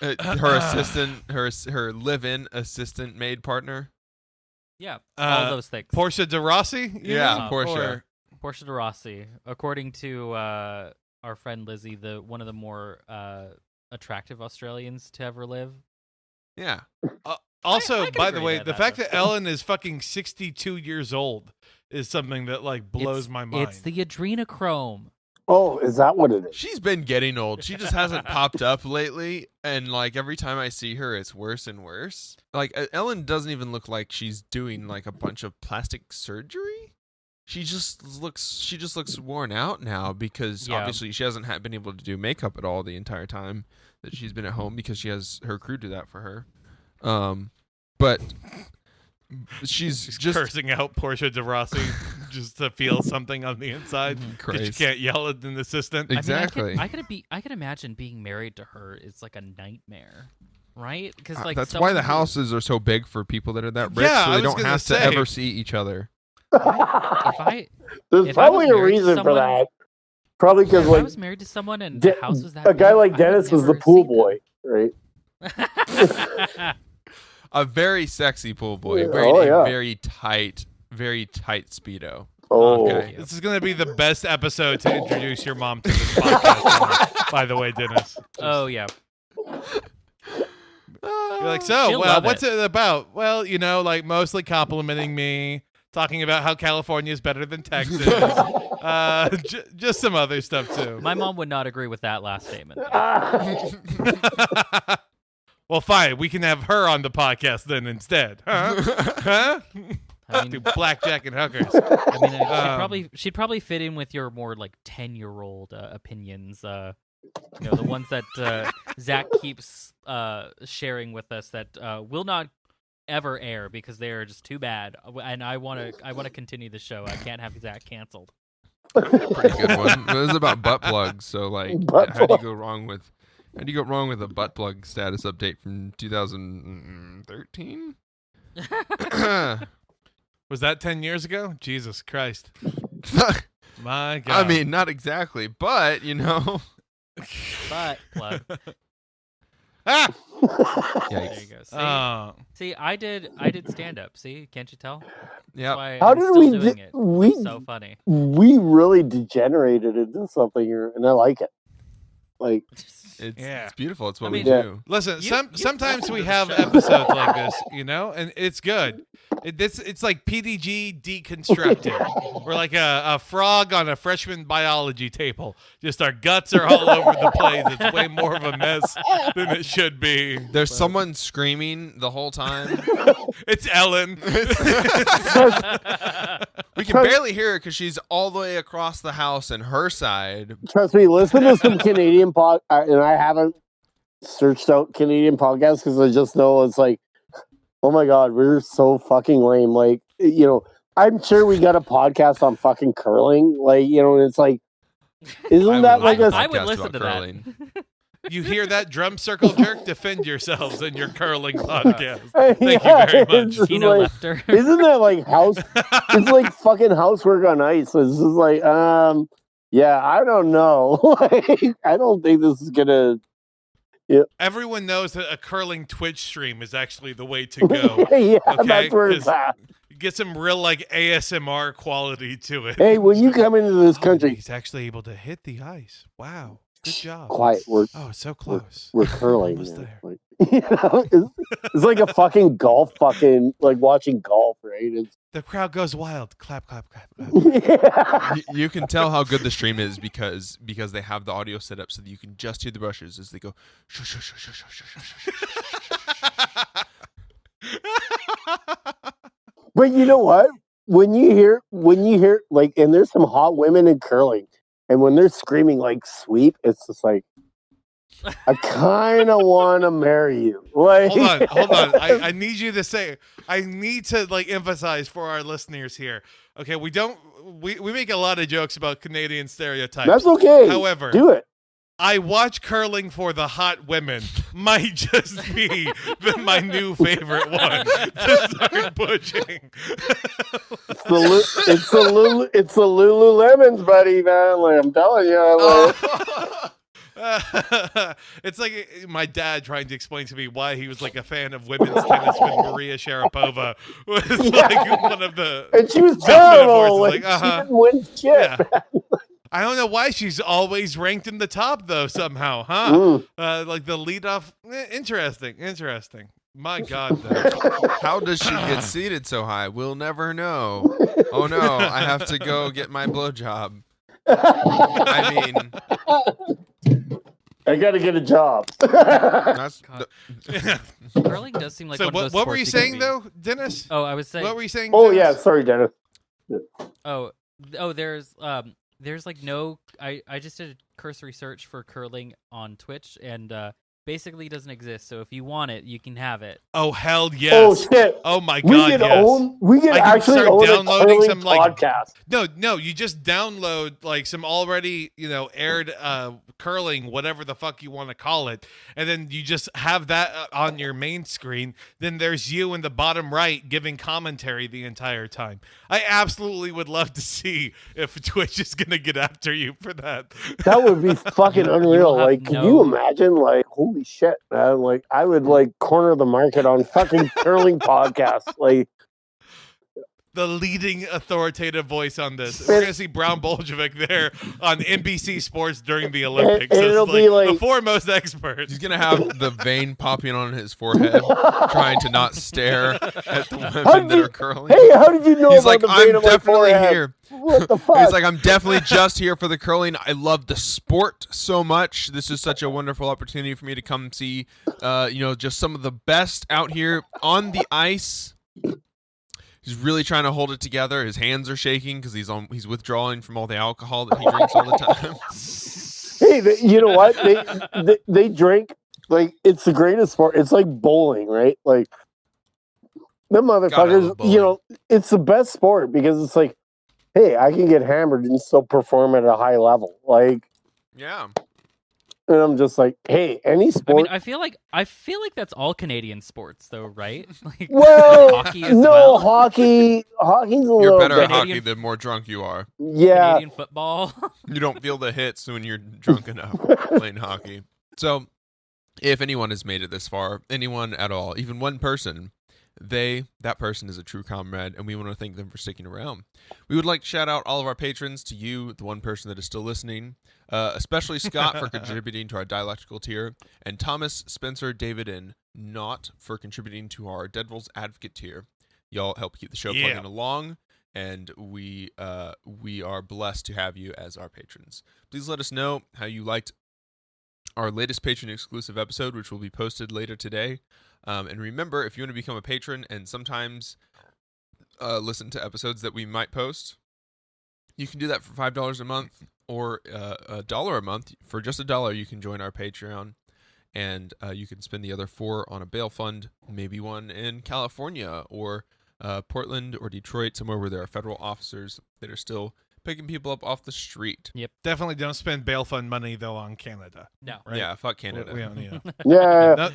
S2: her assistant, her live-in assistant maid partner.
S4: Yeah. All
S1: Uh,
S4: those things.
S1: Portia de Rossi? You
S2: Yeah,
S1: mean?
S2: Portia.
S1: Or-
S4: Portia de Rossi, according to our friend Lizzie, one of the more attractive Australians to ever live.
S2: Yeah.
S1: Also,
S4: I can
S1: by the
S4: agree
S1: way,
S4: to
S1: the
S4: that,
S1: fact
S4: though.
S1: that Ellen is fucking 62 years old is something that like blows my mind.
S4: It's the adrenochrome.
S3: Oh, is that what it is?
S2: She's been getting old. She just hasn't popped up lately, and like every time I see her, it's worse and worse. Like Ellen doesn't even look like she's doing like a bunch of plastic surgery. She just looks worn out now because
S4: Yeah.
S2: obviously she hasn't been able to do makeup at all the entire time that she's been at home because she has her crew do that for her. But she's just
S1: cursing out Portia de Rossi just to feel something on the inside because you
S2: Christ.
S1: can't yell at an assistant.
S2: Exactly.
S4: I could imagine being married to her is like a nightmare, right? Because like
S2: that's why
S4: someone
S2: the
S4: who-
S2: houses are so big for people that are that rich,
S1: Yeah,
S2: so
S1: I
S2: they
S1: was
S2: don't
S1: gonna
S2: have
S1: say.
S2: to ever see each other.
S4: If I
S3: There's
S4: If I was
S3: probably a
S4: married to
S3: reason for
S4: someone-
S3: that. Probably because
S4: if I
S3: like
S4: was married to someone and
S3: De-
S4: the house was that
S3: a guy
S4: big,
S3: like
S4: I would
S3: Dennis was the
S4: never
S3: pool
S4: see
S3: boy, right?
S4: them.
S2: A very sexy pool boy,
S3: Yeah,
S2: wearing
S3: oh,
S2: a
S3: yeah.
S2: very tight Speedo.
S3: Oh,
S4: Okay.
S1: This is going to be the best episode to introduce your mom to this podcast, by the way, Dennis.
S4: Oh yeah.
S1: You're like, so,
S4: She'll
S1: well,
S4: love
S1: what's it about? Well, like mostly complimenting me, talking about how California is better than Texas. Just some other stuff, too.
S4: My mom would not agree with that last statement.
S1: Well, fine. We can have her on the podcast then instead. Huh? Huh?
S4: I
S1: Do
S4: mean,
S1: blackjack and hookers.
S4: she'd probably fit in with your more like 10-year-old opinions. The ones that Zach keeps sharing with us that will not ever air because they are just too bad. And I want to continue the show. I can't have Zach canceled.
S2: Pretty good one. It was about butt plugs, so like,
S3: Butt
S2: how do you
S3: plug.
S2: go wrong with a butt plug status update from 2013?
S1: Was that 10 years ago? Jesus Christ. My God.
S2: I mean, not exactly, but
S4: But plug.
S1: Ah!
S4: There
S2: Yikes.
S4: you go. See,
S1: Oh.
S4: see, I did stand up. See, can't you tell? That's
S2: Yep.
S4: why
S3: How
S4: I'm
S3: did
S4: still
S3: we
S4: doing
S3: di-
S4: it.
S3: we-
S4: It's so funny.
S3: We really degenerated into something here, and I like it. Like,
S1: Yeah.
S2: It's beautiful. It's what
S4: I
S2: we
S4: mean-
S3: Yeah.
S2: do.
S1: Listen,
S4: You
S1: sometimes
S4: listened
S1: we
S4: to the
S1: have
S4: show.
S1: episodes like this, and it's good. It's like PDG deconstructed. We're like a frog on a freshman biology table. Just our guts are all over the place. It's way more of a mess than it should be.
S2: There's someone screaming the whole time.
S1: It's Ellen.
S2: We can barely hear her because she's all the way across the house and her side.
S3: trust me, listen to some Canadian and I haven't searched out Canadian podcasts because I just know it's like, oh my god, we're so fucking lame. Like, I'm sure we got a podcast on fucking curling. Like, and it's like, isn't that like a?
S4: I would
S2: podcast
S4: listen
S2: about
S4: to
S2: curling.
S4: that.
S1: You hear that drum circle jerk? Defend yourselves in your curling podcast.
S3: Thank
S1: you very much.
S4: Tino Lefter.
S3: Isn't that like house? It's like fucking housework on ice. It's just like, yeah, I don't know. Like, I don't think this is gonna.
S1: Everyone knows that a curling Twitch stream is actually the way to go.
S3: Yeah,
S1: Okay,
S3: that's where it's
S1: 'cause-
S3: at.
S1: Get some real like ASMR quality to it.
S3: Hey, when you come into this
S1: Oh,
S3: country,
S1: he's actually able to hit the ice. Wow, good job.
S3: quiet. We're
S1: So close.
S3: we're curling.
S1: Almost
S3: man.
S1: there.
S3: Like, it's like a fucking golf, like watching golf, right? It's,
S1: The crowd goes wild. Clap, clap, clap, clap.
S3: yeah.
S2: You can tell how good the stream is because they have the audio set up so that you can just hear the brushes as they go. Shush, shush, shush, shush, shush, shush, shush,
S3: But you know what? When you hear like, and there's some hot women in curling, and when they're screaming like "sweep," it's just like, I kind of want to marry you. Like,
S1: Hold on. I need you to say. I need to like emphasize for our listeners here. Okay, we make a lot of jokes about Canadian stereotypes.
S3: that's okay.
S1: However,
S3: do it.
S1: I watch curling for the hot women. Might just be my new favorite one to start pushing.
S3: It's the Lululemons, buddy, man. Like, I'm telling you. Like,
S1: It's like my dad trying to explain to me why he was like a fan of women's tennis with Maria Sharapova was like one of the.
S3: and she was
S1: Dominant
S3: terrible.
S1: forces,
S3: Like,
S1: like,
S3: she
S1: uh-huh.
S3: didn't win shit.
S1: Yeah. I don't know why she's always ranked in the top though somehow, huh? Like the leadoff. Interesting. My God, though.
S2: How does she get seated so high? We'll never know. Oh no, I have to go get my blowjob. I mean,
S3: I got to get a job.
S2: that's
S4: God.
S2: the,
S4: Curling does seem like
S1: So
S4: one of those
S1: what were you
S4: sports can
S1: saying
S4: be-
S1: though, Dennis?
S4: Oh, I was saying.
S1: What were you saying?
S3: Oh
S1: Dennis?
S3: yeah, sorry, Dennis.
S4: Oh, there's like no. I just did a cursory search for curling on Twitch, and basically it doesn't exist. So if you want it, you can have it.
S1: Oh hell yes.
S3: Oh shit.
S1: Oh my
S3: We
S1: God,
S3: can
S1: yes.
S3: we can
S1: I can
S3: actually
S1: start
S3: own a
S1: downloading
S3: curling
S1: some, like,
S3: podcast.
S1: No, you just download like some already, aired curling, whatever the fuck you want to call it, and then you just have that on your main screen. Then there's you in the bottom right giving commentary the entire time. I absolutely would love to see if Twitch is gonna get after you for that.
S3: That would be fucking unreal.
S4: will have
S3: Like, can
S4: no-
S3: you imagine? Like, holy shit, man! Like, I would like corner the market on fucking curling podcasts. Like,
S1: The leading authoritative voice on this. We're gonna see Brown Bolshevik there on NBC Sports during the Olympics.
S3: and
S1: as,
S3: it'll be
S1: the
S3: like-
S1: foremost expert.
S2: he's gonna have the vein popping on his forehead, trying to not stare at the
S3: How
S2: women
S3: did
S2: that
S3: you-
S2: are curling.
S3: hey, how did you know
S2: He's
S3: about
S2: like,
S3: the vein
S2: I'm
S3: on my
S2: definitely
S3: forehead?
S2: here.
S3: What the fuck?
S2: He's like, I'm definitely just here for the curling. I love the sport so much. This is such a wonderful opportunity for me to come see, just some of the best out here on the ice. He's really trying to hold it together. His hands are shaking because he's withdrawing from all the alcohol that he drinks all the time.
S3: Hey, you know what? They drink like it's the greatest sport. It's like bowling, right? Like them
S2: God, I
S3: motherfuckers.
S2: love bowling.
S3: It's the best sport because it's like, hey, I can get hammered and still perform at a high level. Like,
S2: Yeah.
S3: and I'm just like, hey, any
S4: I
S3: sport.
S4: mean, I feel like that's all Canadian sports, though, right? Like,
S3: well,
S4: hockey as
S3: no,
S4: well.
S3: hockey's a
S2: You're
S3: little
S2: better at
S3: bit.
S2: hockey the more drunk you are.
S3: Yeah,
S4: Canadian football.
S2: You don't feel the hits when you're drunk enough playing hockey. So if anyone has made it this far, anyone at all, even one person, that person is a true comrade, and we want to thank them for sticking around. We would like to shout out all of our patrons, to you, the one person that is still listening, especially Scott for contributing to our dialectical tier, and Thomas, Spencer, David, and Not for contributing to our Deadpool's Advocate tier. Y'all help keep the show plugging along, and we are blessed to have you as our patrons. Please let us know how you liked our latest patron exclusive episode, which will be posted later today. And remember, if you want to become a patron and sometimes listen to episodes that we might post, you can do that for $5 a month or $1 a month. For just $1, you can join our Patreon, and you can spend the other $4 on a bail fund, maybe one in California or Portland or Detroit, somewhere where there are federal officers that are still picking people up off the street.
S4: Yep.
S1: Definitely don't spend bail fund money, though, on Canada.
S4: No.
S1: Right?
S2: Yeah, fuck Canada.
S1: We don't need it.
S3: Yeah.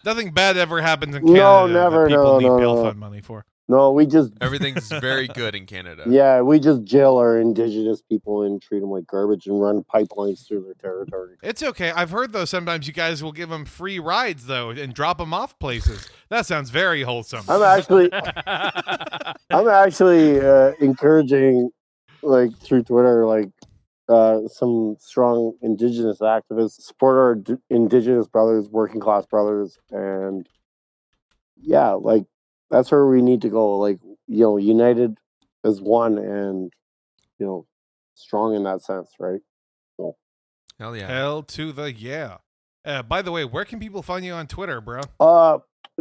S1: Nothing bad ever happens in Canada
S3: never,
S1: that people
S3: no,
S1: need bail
S3: no.
S1: fund money for.
S3: No, we just
S2: Everything's very good in Canada.
S3: yeah, we just jail our indigenous people and treat them like garbage and run pipelines through their territory.
S1: It's okay. I've heard, though, sometimes you guys will give them free rides, though, and drop them off places. That sounds very wholesome.
S3: I'm actually encouraging, like, through Twitter, like, some strong indigenous activists support our indigenous brothers, working class brothers, and yeah, like, that's where we need to go. Like, united as one, and strong in that sense, right? So,
S2: Hell yeah.
S1: Hell to the yeah. By the way, where can people find you on Twitter, bro?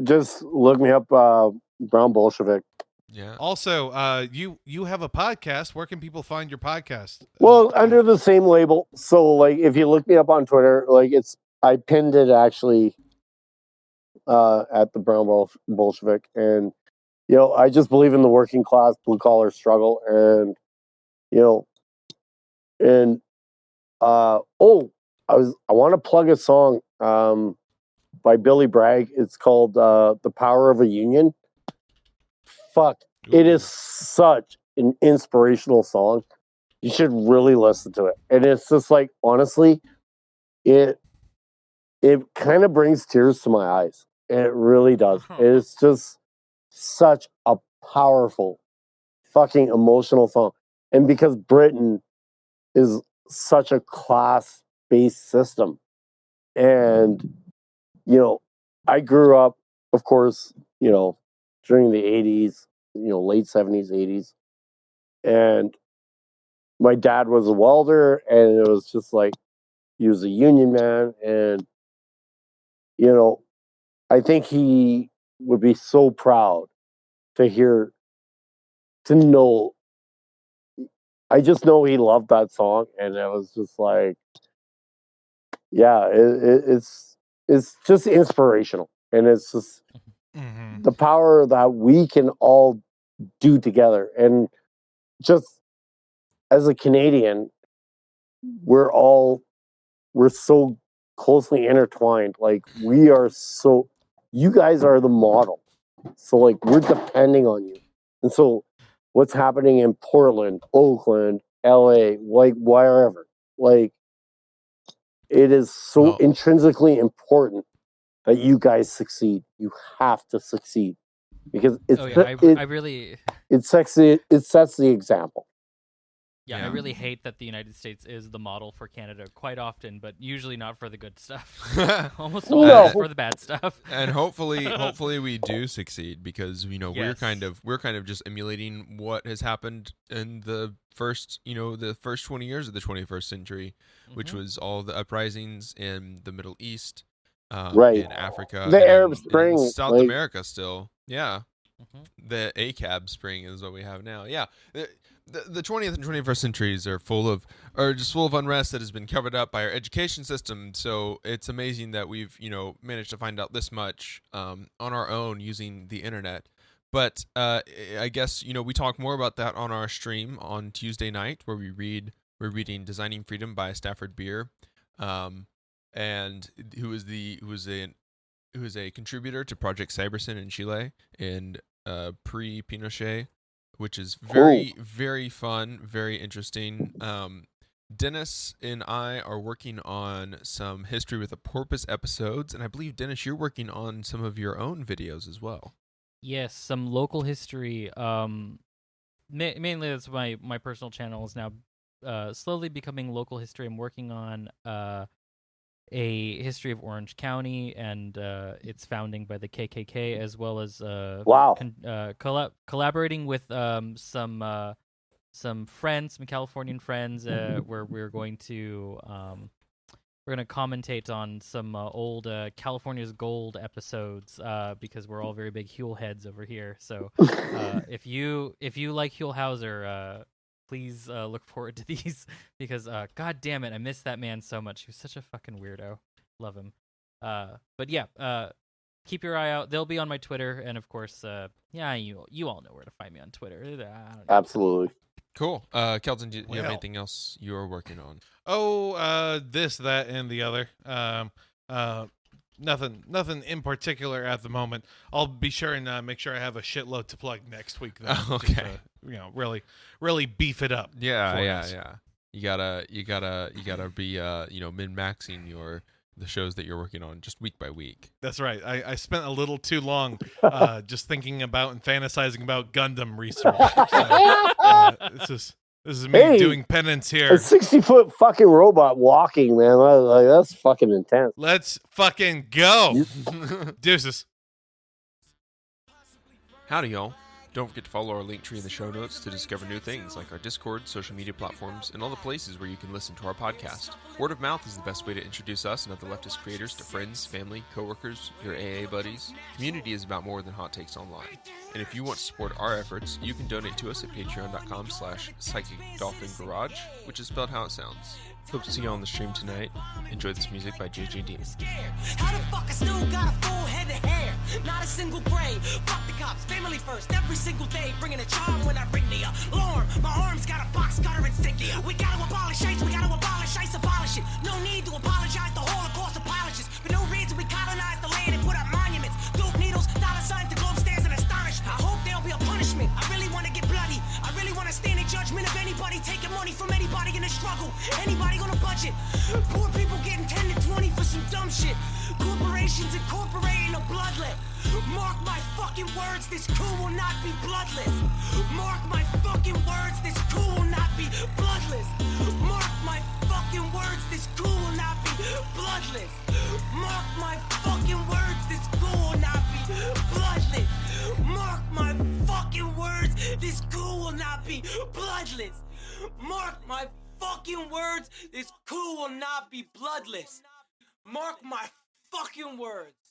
S3: just look me up, Brown Bolshevik.
S2: Yeah.
S1: Also, you have a podcast. Where can people find your podcast?
S3: Well, under the same label. So, like, if you look me up on Twitter, like, I pinned it actually at the Brown Bolshevik, and I just believe in the working class, blue collar struggle, and I want to plug a song by Billy Bragg. It's called "The Power of a Union." Fuck, it is such an inspirational song. You should really listen to it. And it's just like, honestly, it kind of brings tears to my eyes. It really does. It's just such a powerful, fucking emotional song. And because Britain is such a class-based system, and I grew up, of course, during the 80s, late 70s, 80s. And my dad was a welder, and it was just like, he was a union man. And, I think he would be so proud to know. I just know he loved that song. And it was just like, yeah, it's just inspirational. And it's just the power that we can all do together. And just as a Canadian, we're so closely intertwined. Like, you guys are the model. So, like, we're depending on you. And so what's happening in Portland, Oakland, LA, like, wherever, like, it is so intrinsically important that you guys succeed. You have to succeed, because it sets the example.
S4: Yeah, I really hate that the United States is the model for Canada quite often, but usually not for the good stuff. Almost always for the bad stuff.
S2: And hopefully we do succeed, because we're kind of just emulating what has happened in the first 20 years of the 21st century, which was all the uprisings in the Middle East,
S3: right,
S2: in Africa,
S3: the Arab Spring,
S2: in South America still. Yeah. The ACAB Spring is what we have now. Yeah. The 20th and 21st centuries are just full of unrest that has been covered up by our education system. So it's amazing that we've, managed to find out this much on our own using the internet. But I guess, we talk more about that on our stream on Tuesday night, where we're reading Designing Freedom by Stafford Beer, and who is a contributor to Project Cybersyn in Chile in pre-Pinochet, which is very, very fun, very interesting. Dennis and I are working on some History with a Porpoise episodes, and I believe, Dennis, you're working on some of your own videos as well.
S4: Yes, some local history. Mainly that's my personal channel is now slowly becoming local history. I'm working on a history of Orange County and its founding by the KKK, as well as collaborating with some friends, some Californian friends, where we're going to commentate on some old California's Gold episodes because we're all very big Huell heads over here. So if you like Huell Hauser, please look forward to these because god damn it, I miss that man so much. He was such a fucking weirdo. Love him. But yeah, keep your eye out. They'll be on my Twitter, and of course, you all know where to find me on Twitter. I don't know.
S3: Absolutely.
S2: Cool. Kelton, do you have anything else you're working on?
S1: Oh, this, that, and the other. Nothing in particular at the moment. I'll be sure and make sure I have a shitload to plug next week. Though,
S2: okay.
S1: Just to, really beef it up.
S2: Yeah. You gotta be min-maxing the shows that you're working on just week by week.
S1: That's right. I spent a little too long just thinking about and fantasizing about Gundam research. So, this is me doing penance here.
S3: A 60-foot fucking robot walking, man. Like, that's fucking intense.
S1: Let's fucking go. Deuces.
S2: Howdy, y'all. Don't forget to follow our link tree in the show notes to discover new things like our Discord, social media platforms, and all the places where you can listen to our podcast. Word of mouth is the best way to introduce us and other leftist creators to friends, family, coworkers, your AA buddies. Community is about more than hot takes online. And if you want to support our efforts, you can donate to us at patreon.com/psychicdolphingarage, which is spelled how it sounds. Hope to see you on the stream tonight. Enjoy this music by JJD.
S6: How the fuck I still got a full head of hair? Not a single gray. Fuck the cops, family first, every single day. Bringing a charm when I ring the alarm. My arms got a box cutter insignia. We gotta abolish ICE, we gotta abolish ICE, abolish it. No need to apologize, the Holocaust apologists. For no reason we colonized the land and put up monuments. Dope needles, dollar signs to go upstairs and astonish. I hope there'll be a punishment. I really wanna get bloody. I really wanna stand in judgment of anybody taking money from anybody in the struggle. Anybody on a budget. Poor people getting 10 to 20 for some dumb shit. Corporations incorporating a bloodlet. Mark my fucking words, this coup will not be bloodless. Mark my fucking words, this coup will not be bloodless. Mark my fucking words, this coup will not be bloodless. Mark my fucking words, this coup will not be bloodless. Mark my fucking words, this coup will not be bloodless. Mark my fucking words, this coup will not be bloodless. Mark my fucking words.